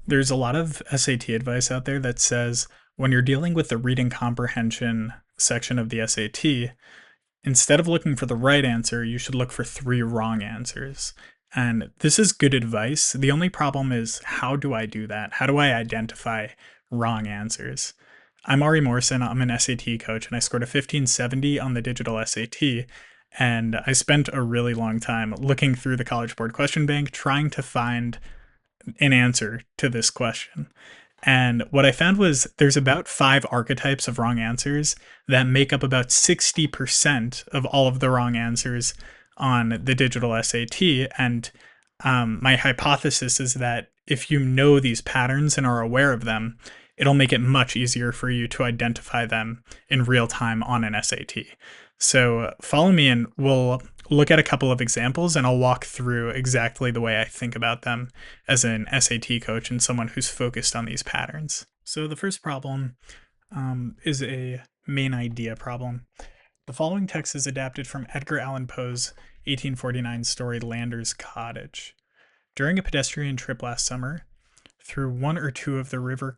There's a lot of SAT advice out there that says when you're dealing with the reading comprehension section of the SAT, instead of looking for the right answer, you should look for three wrong answers. And this is good advice. The only problem is, how do I do that? How do I identify wrong answers? I'm Ari Morrison. I'm an SAT coach, and I scored a 1570 on the digital SAT. And I spent a really long time looking through the College Board question bank trying to find an answer to this question. And what I found was there's about five archetypes of wrong answers that make up about 60% of all of the wrong answers on the digital SAT. And my hypothesis is that if you know these patterns and are aware of them, it'll make it much easier for you to identify them in real time on an SAT. So follow me and we'll look at a couple of examples and I'll walk through exactly the way I think about them as an SAT coach and someone who's focused on these patterns. So the first problem is a main idea problem. The following text is adapted from Edgar Allan Poe's 1849 story Lander's Cottage. During a pedestrian trip last summer through one or two of the river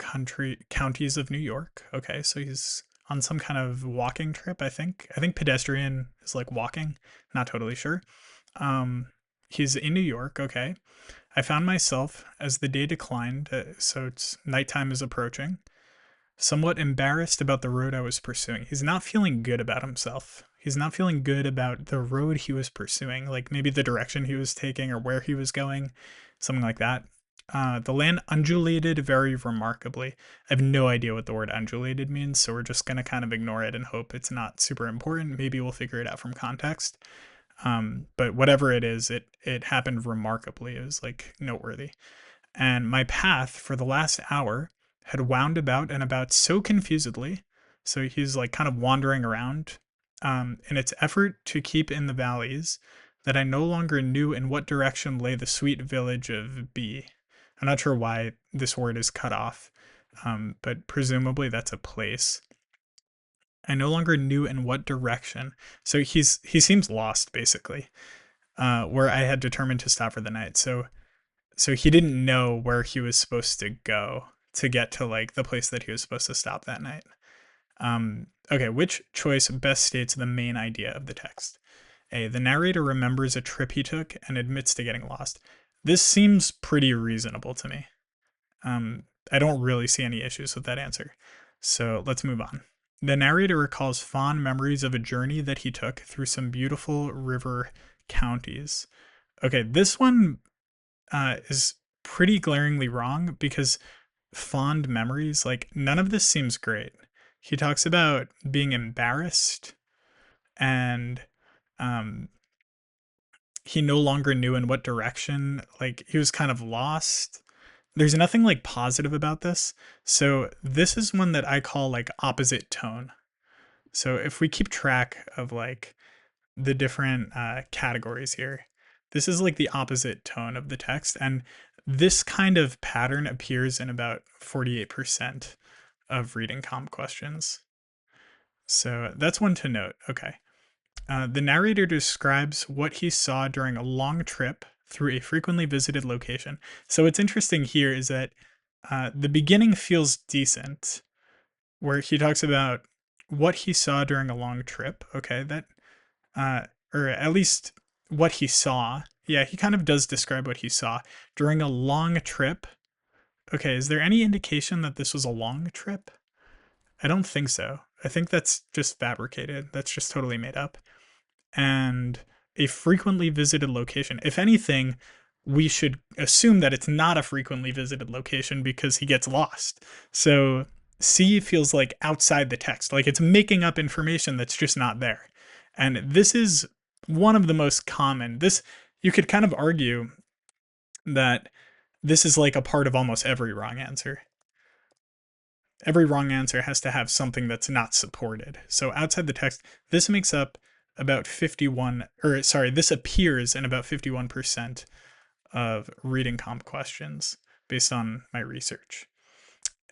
counties of New York. Okay, so he's on some kind of walking trip, I think. I think pedestrian is like walking, not totally sure. He's in New York, okay. I found myself, as the day declined, so it's nighttime is approaching, somewhat embarrassed about the road I was pursuing. He's not feeling good about himself. He's not feeling good about the road he was pursuing, like maybe the direction he was taking or where he was going, something like that. The land undulated very remarkably. I have no idea what the word undulated means, so we're just going to kind of ignore it and hope it's not super important. Maybe we'll figure it out from context. But whatever it is, it happened remarkably. It was like noteworthy. And my path for the last hour had wound about and about so confusedly. So he's like kind of wandering around in its effort to keep in the valleys that I no longer knew in what direction lay the sweet village of B. I'm not sure why this word is cut off, but presumably that's a place. I no longer knew in what direction. So he seems lost basically, where I had determined to stop for the night. So he didn't know where he was supposed to go to get to like the place that he was supposed to stop that night. Okay, which choice best states the main idea of the text? A, the narrator remembers a trip he took and admits to getting lost. This seems pretty reasonable to me. I don't really see any issues with that answer. So let's move on. The narrator recalls fond memories of a journey that he took through some beautiful river counties. Okay, this one is pretty glaringly wrong because fond memories, like none of this seems great. He talks about being embarrassed and he no longer knew in what direction, like he was kind of lost. There's nothing like positive about this. So this is one that I call like opposite tone. So if we keep track of like the different categories here, this is like the opposite tone of the text. And this kind of pattern appears in about 48% of reading comp questions. So that's one to note. Okay. The narrator describes what he saw during a long trip through a frequently visited location. So what's interesting here is that the beginning feels decent, where he talks about what he saw during a long trip. Okay, that, or at least what he saw. Yeah, he kind of does describe what he saw during a long trip. Okay, is there any indication that this was a long trip? I don't think so. I think that's just fabricated. That's just totally made up. And a frequently visited location. If anything, we should assume that it's not a frequently visited location because he gets lost. So C feels like outside the text, like it's making up information that's just not there. And this is one of the most common. This, you could kind of argue that this is like a part of almost every wrong answer. Every wrong answer has to have something that's not supported. So outside the text, this makes up about 51, or sorry, this appears in about 51% of reading comp questions based on my research.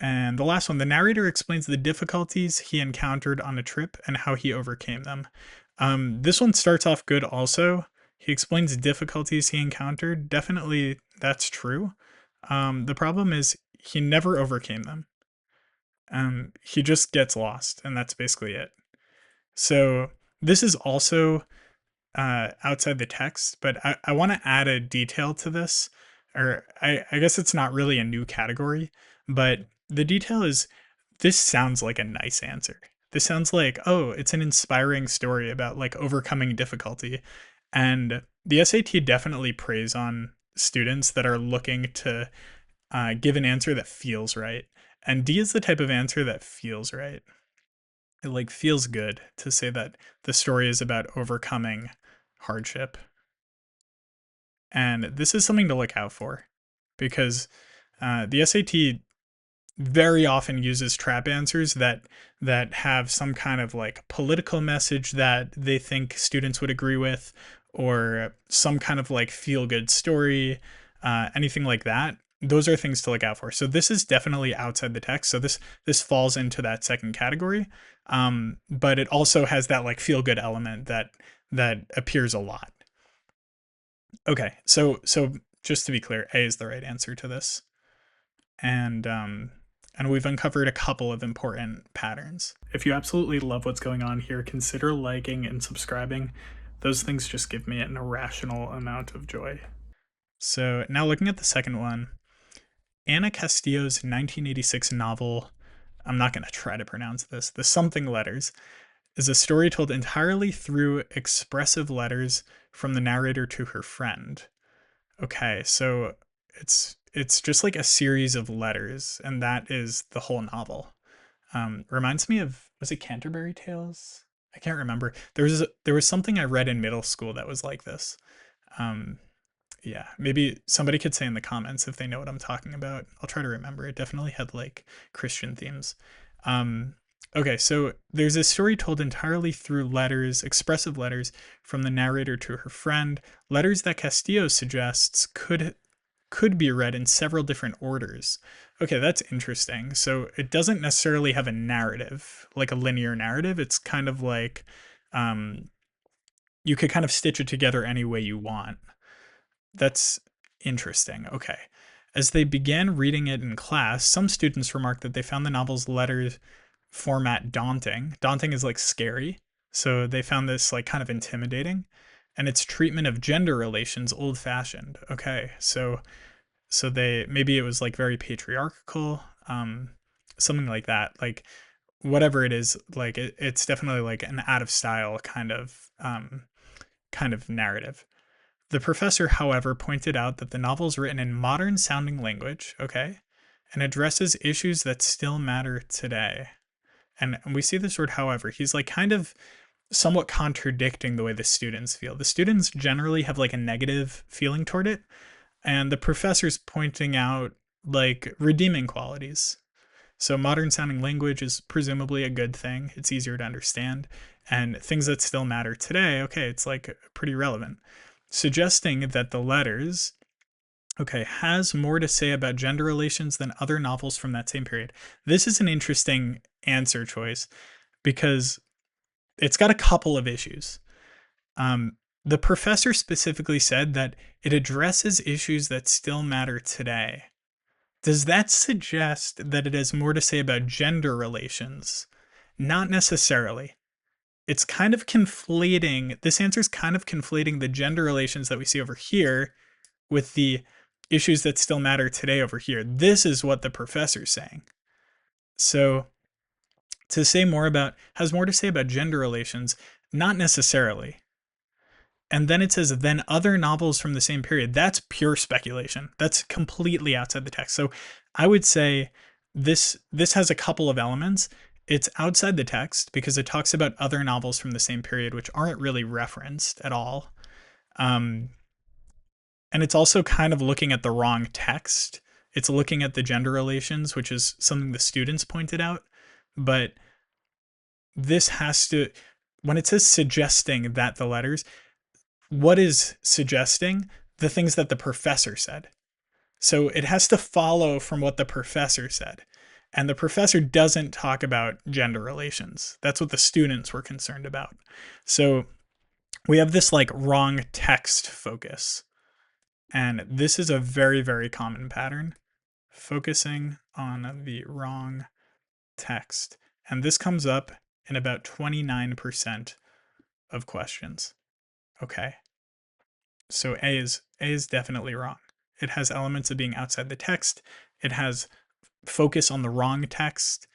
And the last one, the narrator explains the difficulties he encountered on a trip and how he overcame them. This one starts off good also. He explains difficulties he encountered. Definitely that's true. The problem is he never overcame them. He just gets lost, and that's basically it. So this is also outside the text, but I want to add a detail to this, or I guess it's not really a new category, but the detail is this sounds like a nice answer. This sounds like, oh, it's an inspiring story about like overcoming difficulty. And the SAT definitely preys on students that are looking to give an answer that feels right. And D is the type of answer that feels right. It like feels good to say that the story is about overcoming hardship. And this is something to look out for because the SAT very often uses trap answers that have some kind of like political message that they think students would agree with, or some kind of like feel good story, anything like that. Those are things to look out for. So this is definitely outside the text. So this falls into that second category, but it also has that like feel good element that appears a lot. Okay, so just to be clear, A is the right answer to this, and we've uncovered a couple of important patterns. If you absolutely love what's going on here, consider liking and subscribing. Those things just give me an irrational amount of joy. So now looking at the second one, Ana Castillo's 1986 novel, I'm not going to try to pronounce this, The Something Letters, is a story told entirely through expressive letters from the narrator to her friend. Okay, so it's just like a series of letters, and that is the whole novel. Reminds me of, was it Canterbury Tales? I can't remember. There was something I read in middle school that was like this. Yeah, maybe somebody could say in the comments if they know what I'm talking about. I'll try to remember. It definitely had like Christian themes. Okay, so there's a story told entirely through letters, expressive letters from the narrator to her friend, letters that Castillo suggests could be read in several different orders. Okay, that's interesting. So it doesn't necessarily have a narrative, like a linear narrative. It's kind of like you could kind of stitch it together any way you want. That's interesting. Okay. As they began reading it in class, some students remarked that they found the novel's letter format daunting. Daunting is like scary. So they found this like kind of intimidating, and its treatment of gender relations old-fashioned. Okay. So they, maybe it was like very patriarchal, something like that. Like whatever it is, like it's definitely like an out of style kind of narrative. The professor, however, pointed out that the novel is written in modern sounding language, okay, and addresses issues that still matter today. And we see this word, however, he's like kind of somewhat contradicting the way the students feel. The students generally have like a negative feeling toward it, and the professor's pointing out like redeeming qualities. So modern sounding language is presumably a good thing. It's easier to understand, and things that still matter today, okay, it's like pretty relevant. Suggesting that the letters, okay, has more to say about gender relations than other novels from that same period. This is an interesting answer choice because it's got a couple of issues. The professor specifically said that it addresses issues that still matter today. Does that suggest that it has more to say about gender relations? Not necessarily. It's kind of conflating, this answer is kind of conflating the gender relations that we see over here with the issues that still matter today over here. This is what the professor's saying. So to say more about, has more to say about gender relations, not necessarily. And then it says, then other novels from the same period. That's pure speculation. That's completely outside the text. So I would say this has a couple of elements. It's outside the text because it talks about other novels from the same period, which aren't really referenced at all. And it's also kind of looking at the wrong text. It's looking at the gender relations, which is something the students pointed out. But this has to, when it says suggesting that the letters, what is suggesting? The things that the professor said. So it has to follow from what the professor said. And the professor doesn't talk about gender relations. That's what the students were concerned about. So we have this like wrong text focus. And this is a very, very common pattern. focusing on the wrong text. And this comes up in about 29% of questions. Okay. So A is definitely wrong. It has elements of being outside the text. It has focus on the wrong text.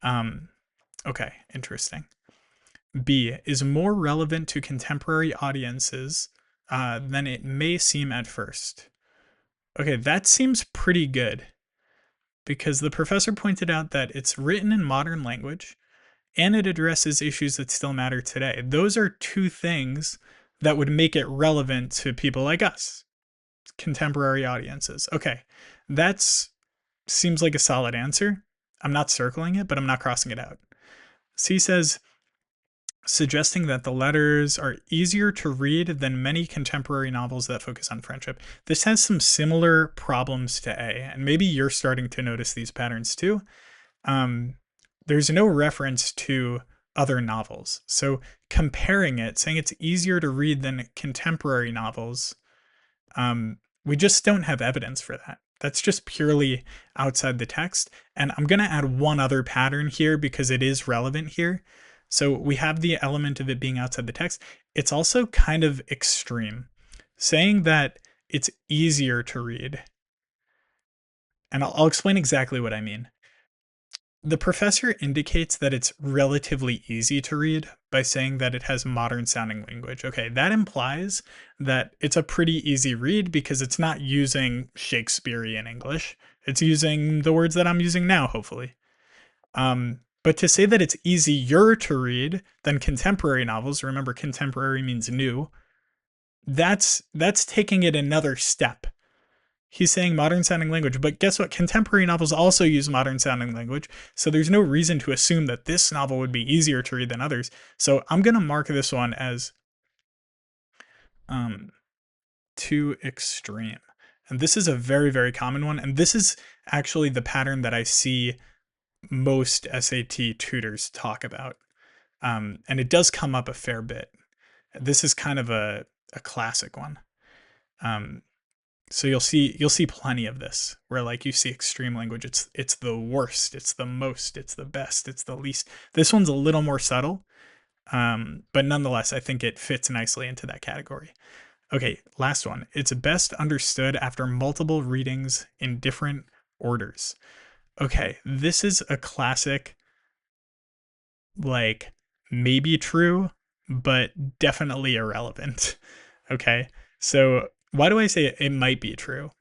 Okay, interesting. B is more relevant to contemporary audiences than it may seem at first. Okay, that seems pretty good because the professor pointed out that it's written in modern language and it addresses issues that still matter today. Those are two things that would make it relevant to people like us, contemporary audiences. Okay, that's seems like a solid answer. I'm not circling it, but I'm not crossing it out. C says, suggesting that the letters are easier to read than many contemporary novels that focus on friendship. This has some similar problems to A, and maybe you're starting to notice these patterns too. There's no reference to other novels. So comparing it, saying it's easier to read than contemporary novels, we just don't have evidence for that. That's just purely outside the text. And I'm going to add one other pattern here because it is relevant here. So we have the element of it being outside the text. It's also kind of extreme, saying that it's easier to read. And I'll explain exactly what I mean. The professor indicates that it's relatively easy to read by saying that it has modern sounding language. Okay, that implies that it's a pretty easy read because it's not using Shakespearean English. It's using the words that I'm using now, hopefully. But to say that it's easier to read than contemporary novels, remember contemporary means new, that's taking it another step. He's saying modern sounding language, but guess what? Contemporary novels also use modern sounding language, so there's no reason to assume that this novel would be easier to read than others. So I'm going to mark this one as too extreme. And this is a very, very common one. And this is actually the pattern that I see most SAT tutors talk about. And it does come up a fair bit. This is kind of a classic one. So you'll see plenty of this where like you see extreme language. It's the worst, it's the most, it's the best, it's the least. This one's a little more subtle, but nonetheless, I think it fits nicely into that category. Okay, last one. It's best understood after multiple readings in different orders. Okay, this is a classic, like maybe true, but definitely irrelevant. Okay, so why do I say it might be true?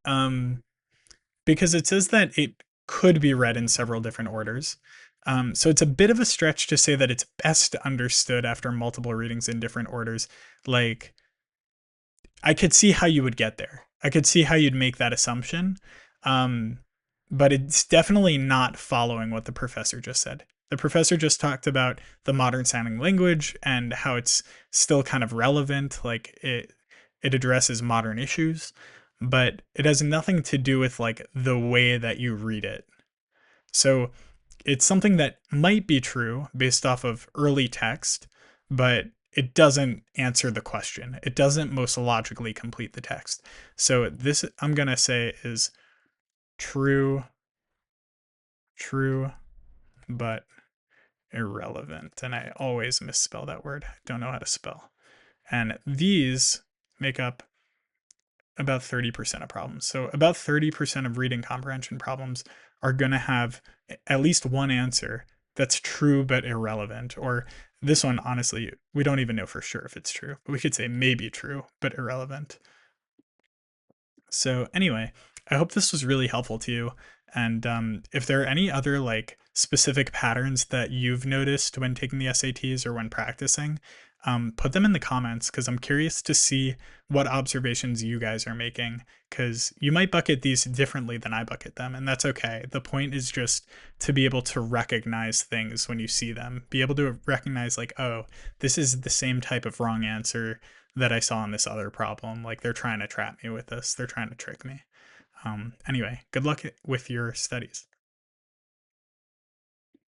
Because it says that it could be read in several different orders. So it's a bit of a stretch to say that it's best understood after multiple readings in different orders. Like, I could see how you would get there. I could see how you'd make that assumption. But it's definitely not following what the professor just said. The professor just talked about the modern sounding language and how it's still kind of relevant. Like it addresses modern issues, but it has nothing to do with like the way that you read it. So it's something that might be true based off of early text, but it doesn't answer the question. It doesn't most logically complete the text. So this I'm going to say is true, but irrelevant. And I always misspell that word. I don't know how to spell. And these make up about 30% of problems. So about 30% of reading comprehension problems are going to have at least one answer that's true but irrelevant. Or this one, honestly, we don't even know for sure if it's true, but we could say maybe true but irrelevant. So anyway, I hope this was really helpful to you. And if there are any other like specific patterns that you've noticed when taking the SATs or when practicing, put them in the comments because I'm curious to see what observations you guys are making, because you might bucket these differently than I bucket them, and that's okay. The point is just to be able to recognize things when you see them, be able to recognize like, oh, this is the same type of wrong answer that I saw in this other problem. Like they're trying to trap me with this. They're trying to trick me. Anyway, good luck with your studies.